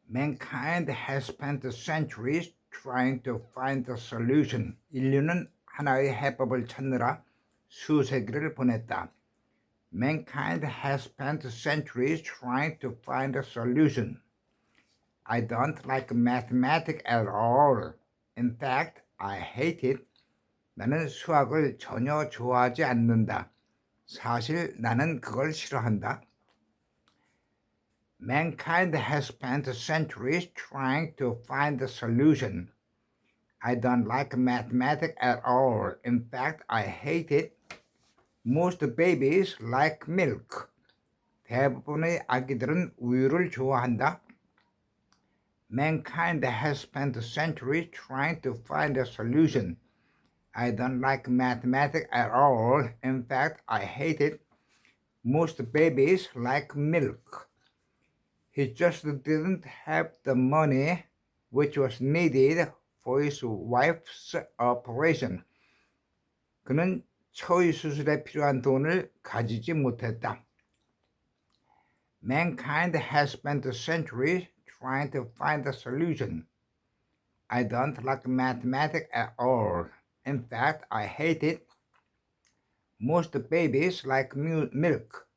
Mankind has spent centuries trying to find a solution. 인류는 하나의 해법을 찾느라 수세기를 보냈다. Mankind has spent centuries trying to find a solution. I don't like mathematics at all. In fact, I hate it. 나는 수학을 전혀 좋아하지 않는다. 사실 나는 그걸 싫어한다. Mankind has spent centuries trying to find a solution. I don't like mathematics at all. In fact, I hate it. Most babies like milk. 대부분의 아기들은 우유를 좋아한다. Mankind has spent centuries trying to find a solution. I don't like mathematics at all. In fact, I hate it. Most babies like milk. He just didn't have the money which was needed for his wife's operation. 그는 처의 수술에 필요한 돈을 가지지 못했다. Mankind has spent centuries trying to find a solution. I don't like mathematics at all. In fact, I hate it. Most babies like milk.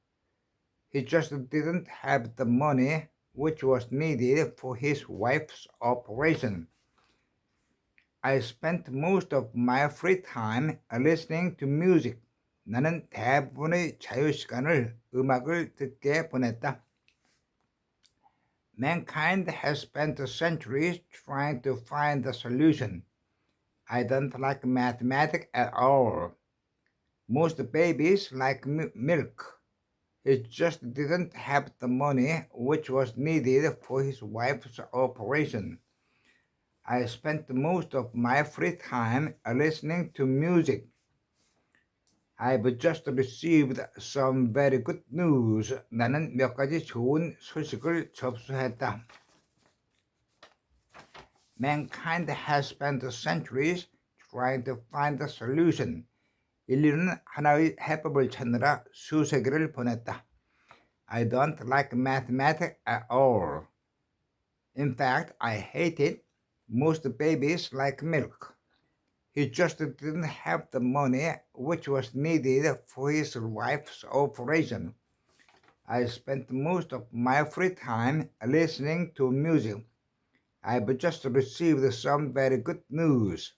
He just didn't have the money which was needed for his wife's operation. I spent most of my free time listening to music. 나는 대부분의 자유시간을 음악을 듣게 보냈다. Mankind has spent centuries trying to find a solution. I don't like mathematics at all. Most babies like milk. He just didn't have the money which was needed for his wife's operation. I spent most of my free time listening to music. I've just received some very good news. 나는 몇 가지 좋은 소식을 접수했다. Mankind has spent centuries trying to find a solution. 인류는 하나의 해법을 찾느라 수세기를 보냈다. I don't like mathematics at all. In fact, I hate it. Most babies like milk. He just didn't have the money which was needed for his wife's operation. I spent most of my free time listening to music. I've just received some very good news.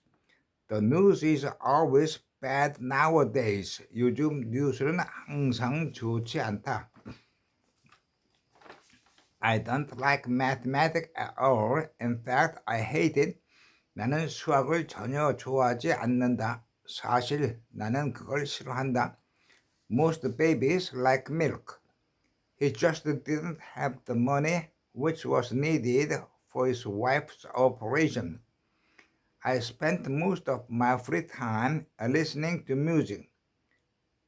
The news is always bad nowadays. 요즘 뉴스는 항상 좋지 않다. I don't like mathematics at all. In fact, I hate it. 나는 수학을 전혀 좋아하지 않는다. 사실 나는 그걸 싫어한다. Most babies like milk. He just didn't have the money which was needed for his wife's operation. I spent most of my free time listening to music.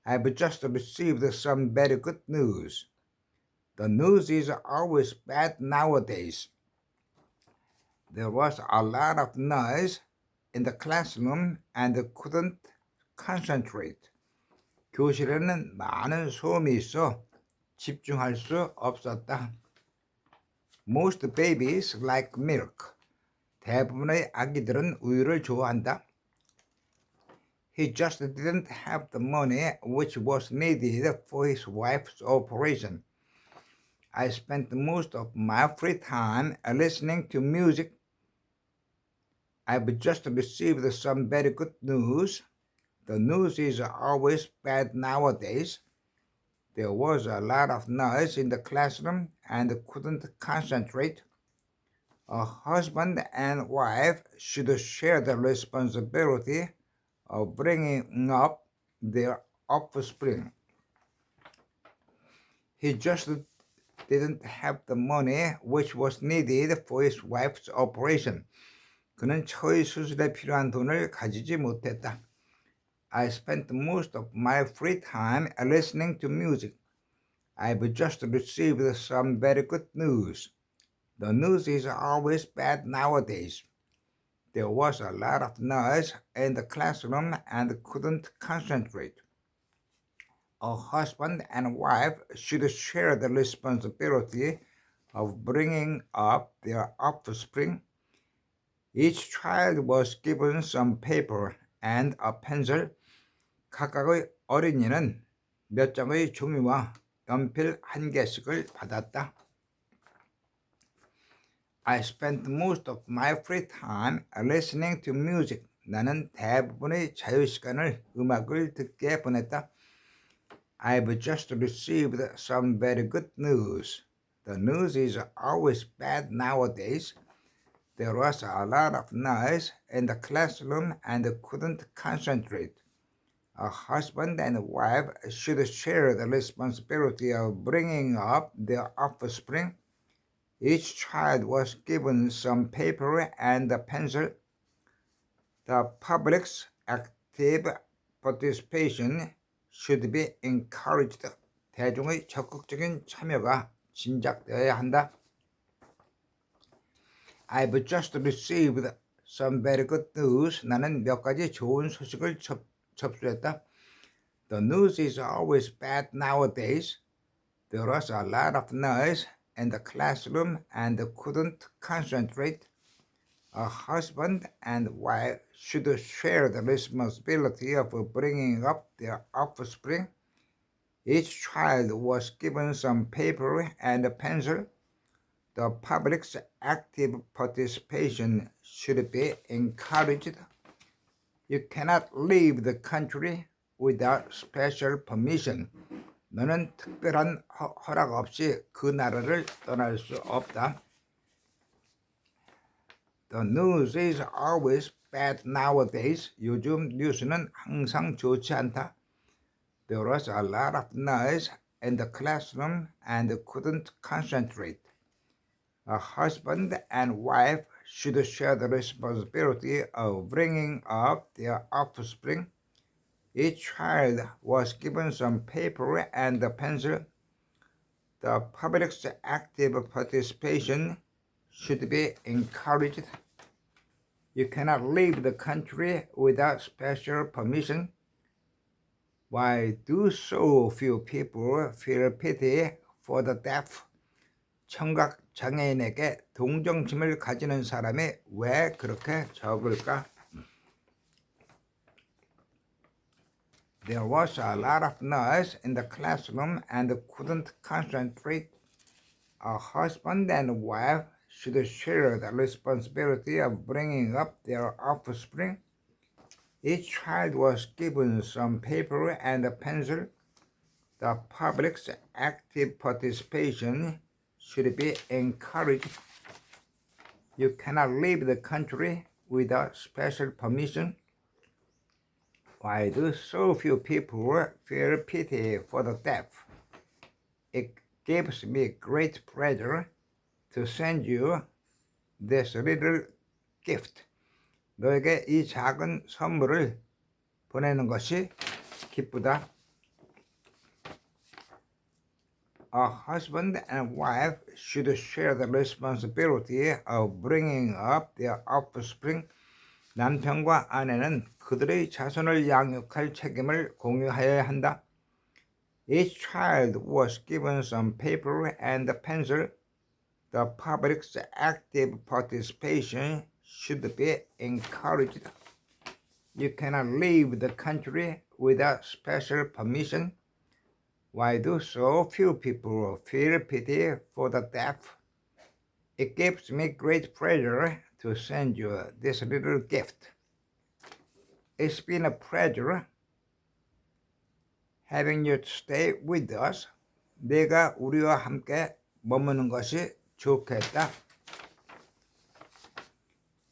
I've just received some very good news. The news is always bad nowadays. There was a lot of noise in the classroom and couldn't concentrate. 교실에는 많은 소음이 있어 집중할 수 없었다. Most babies like milk. 대부분의 아기들은 우유를 좋아한다. He just didn't have the money which was needed for his wife's operation. I spent most of my free time listening to music. I've just received some very good news. The news is always bad nowadays. There was a lot of noise in the classroom and couldn't concentrate. A husband and wife should share the responsibility of bringing up their offspring. He just didn't have the money which was needed for his wife's operation. 그는 처의 수술에 필요한 돈을 가지지 못했다. I spent most of my free time listening to music. I've just received some very good news. The news is always bad nowadays. There was a lot of noise in the classroom and couldn't concentrate. A husband and wife should share the responsibility of bringing up their offspring. Each child was given some paper and a pencil. 각각의 어린이는 몇 장의 종이와 연필 한 개씩을 받았다. I spent most of my free time listening to music. 나는 대부분의 자유시간을 음악을 듣게 보냈다. I've just received some very good news. The news is always bad nowadays. There was a lot of noise in the classroom and couldn't concentrate. A husband and wife should share the responsibility of bringing up their offspring. Each child was given some paper and a pencil. The public's active participation should be encouraged. 대중의 적극적인 참여가 진작되어야 한다. I've just received some very good news. 나는 몇 가지 좋은 소식을 접수했다. The news is always bad nowadays. There was a lot of noise in the classroom and couldn't concentrate. A husband and wife should share the responsibility of bringing up their offspring. Each child was given some paper and a pencil. The public's active participation should be encouraged. You cannot leave the country without special permission. 너는 특별한 허락 없이 그 나라를 떠날 수 없다. The news is always bad nowadays. 요즘 뉴스는 항상 좋지 않다. There was a lot of noise in the classroom and couldn't concentrate. A husband and wife should share the responsibility of bringing up their offspring. Each child was given some paper and a pencil. The public's active participation should be encouraged. You cannot leave the country without special permission. Why do so few people feel pity for the deaf? 청각 장애인에게 동정심을 가지는 사람이 왜 그렇게 적을까? There was a lot of noise in the classroom and couldn't concentrate. A husband and wife should share the responsibility of bringing up their offspring. Each child was given some paper and a pencil. The public's active participation should be encouraged. You cannot leave the country without special permission. Why do so few people feel pity for the deaf? It gives me great pleasure to send you this little gift. 너에게 이 작은 선물을 보내는 것이 기쁘다. A husband and wife should share the responsibility of bringing up their offspring. 남편과 아내는 그들의 자손을 양육할 책임을 공유하여야 한다. Each child was given some paper and a pencil. The public's active participation should be encouraged. You cannot leave the country without special permission. Why do so few people feel pity for the deaf? It gives me great pleasure to send you this little gift. It's been a pleasure having you stay with us. 내가 우리와 함께 머무는 것이 좋겠다.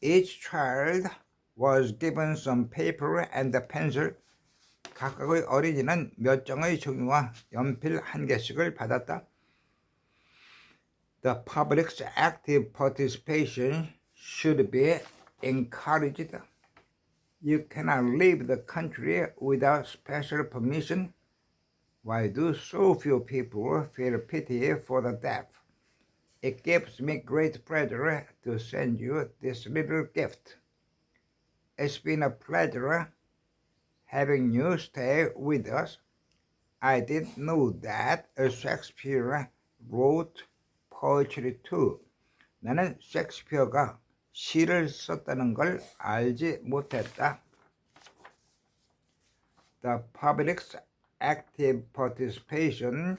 Each child was given some paper and a pencil. 각각의 어린이는 몇 장의 종이와 연필 한 개씩을 받았다. The public's active participation should be encouraged. You cannot leave the country without special permission. Why do so few people feel pity for the deaf? It gives me great pleasure to send you this little gift. It's been a pleasure having you stay with us. I didn't know that Shakespeare wrote poetry too. 나는 셰익스피어가 시를 썼다는 걸 알지 못했다. The public's active participation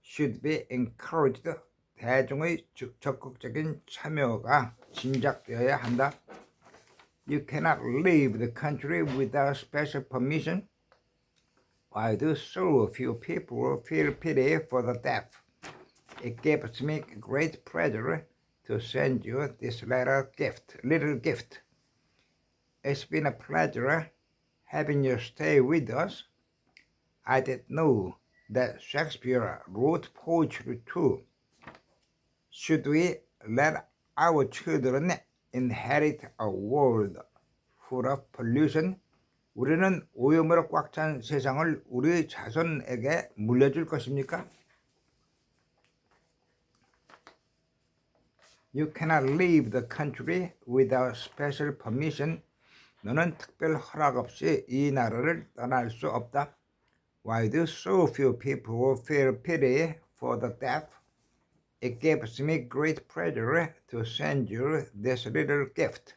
should be encouraged. 대중의 적극적인 참여가 진작되어야 한다. You cannot leave the country without special permission. Why do so few people feel pity for the deaf? It gives me great pleasure to send you this little gift. It's been a pleasure having you stay with us. I didn't know that Shakespeare wrote poetry too. Should we let our children inherit a world full of pollution? 우리는 오염으로 꽉 찬 세상을 우리 자손에게 물려줄 것입니까? You cannot leave the country without special permission. 너는 특별 허락 없이 이 나라를 떠날 수 없다. Why do so few people feel pity for the deaf? It gives me great pleasure to send you this little gift.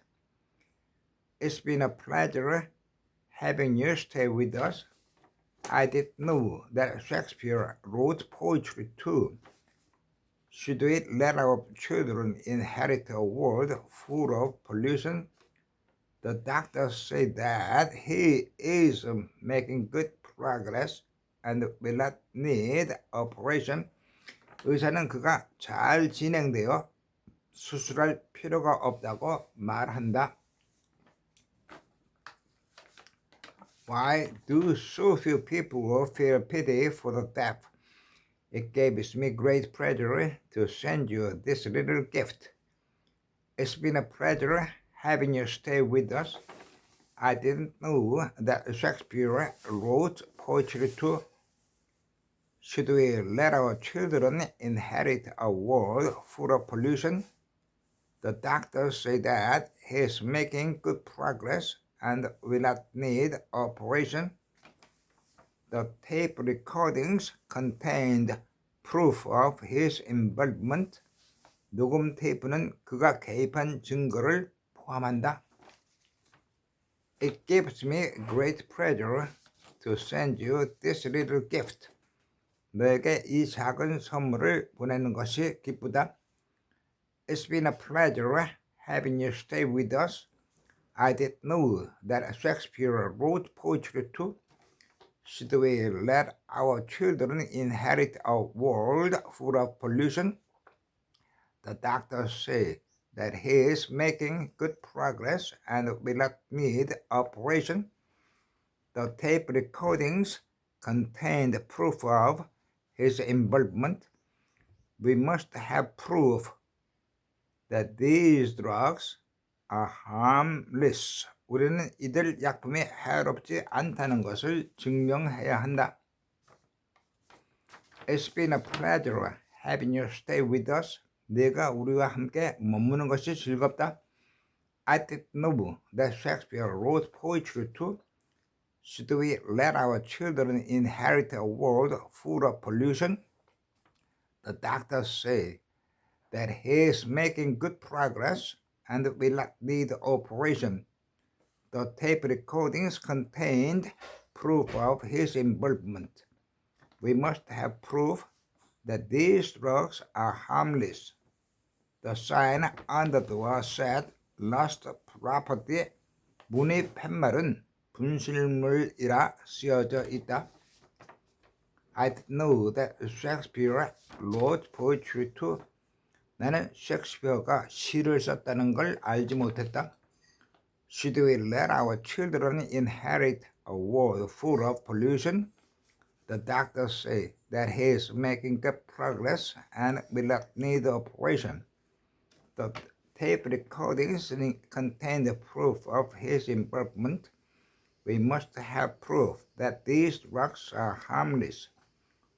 It's been a pleasure having you stay with us. I didn't know that Shakespeare wrote poetry too. Should we let our children inherit a world full of pollution? The doctors say that he is making good progress and will not need operation. 의사는 그가 잘 진행되어 수술할 필요가 없다고 말한다. Why do so few people feel pity for the deaf? It gives me great pleasure to send you this little gift. It's been a pleasure having you stay with us. I didn't know that Shakespeare wrote poetry too. Should we let our children inherit a world full of pollution? The doctors say that he is making good progress and will not need operation. The tape recordings contained proof of his involvement. 녹음 테이프는 그가 개입한 증거를 포함한다. It gives me great pleasure to send you this little gift. 너에게 이 작은 선물을 보내는 것이 기쁘다. It's been a pleasure having you stay with us. I didn't know that Shakespeare wrote poetry too. Should we let our children inherit a world full of pollution? The doctors say that he is making good progress and will not need operation. The tape recordings contained proof of his involvement. We must have proof that these drugs are harmless. 우리는 이들 약품이 해롭지 않다는 것을 증명해야 한다. It's been a pleasure having you stay with us. 네가 우리와 함께 머무는 것이 즐겁다. I didn't know that Shakespeare wrote poetry too. Should we let our children inherit a world full of pollution? The doctors say that he is making good progress and will not need operation. The tape recordings contained proof of his involvement. We must have proof that these drugs are harmless. The sign on the door said lost property. 문의 팻말은 분실물이라 쓰여져 있다. I didn't know that Shakespeare wrote poetry too. 나는 셰익스피어가 시를 썼다는 걸 알지 못했다. Should we let our children inherit a world full of pollution? The doctors say that he is making good progress and will not need operation. The tape recordings contain the proof of his involvement. We must have proof that these drugs are harmless.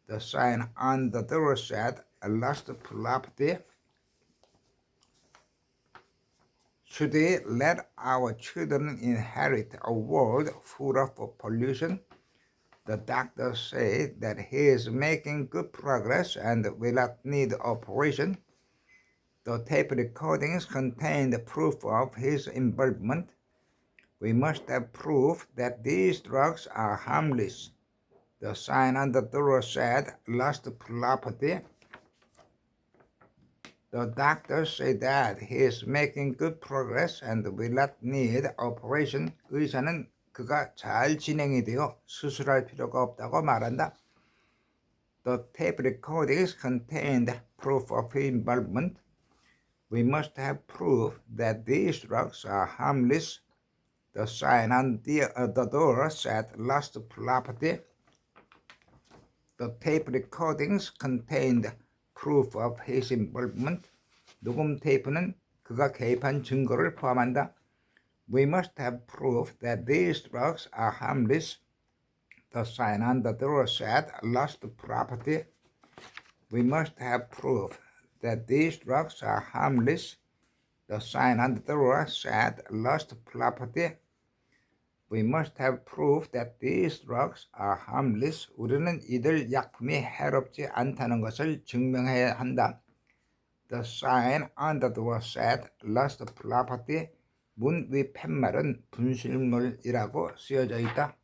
The sign on the door said, lost property. Should we let our children inherit a world full of pollution? The doctor said that he is making good progress and will not need operation. The tape recordings contained proof of his involvement. We must have proof that these drugs are harmless. The sign on the door said, "Lost property." The doctor said that he is making good progress and will not need operation. 의사는 그가 잘 진행이 되어 수술할 필요가 없다고 말한다. The tape recordings contained proof of his involvement. We must have proof that these drugs are harmless. The sign on the door said, "Lost property." The tape recordings contained proof of his involvement. 녹음 테이프는 그가 개입한 증거를 포함한다. We must have proof that these drugs are harmless. The sign on the door said, "Lost property." We must have proof that these drugs are harmless. The sign on the door said, "Lost property." We must have proof that these drugs are harmless. 우리는 이들 약품이 해롭지 않다는 것을 증명해야 한다. The sign on the door said, "Lost property." 문 위 팻말은 분실물이라고 쓰여져 있다.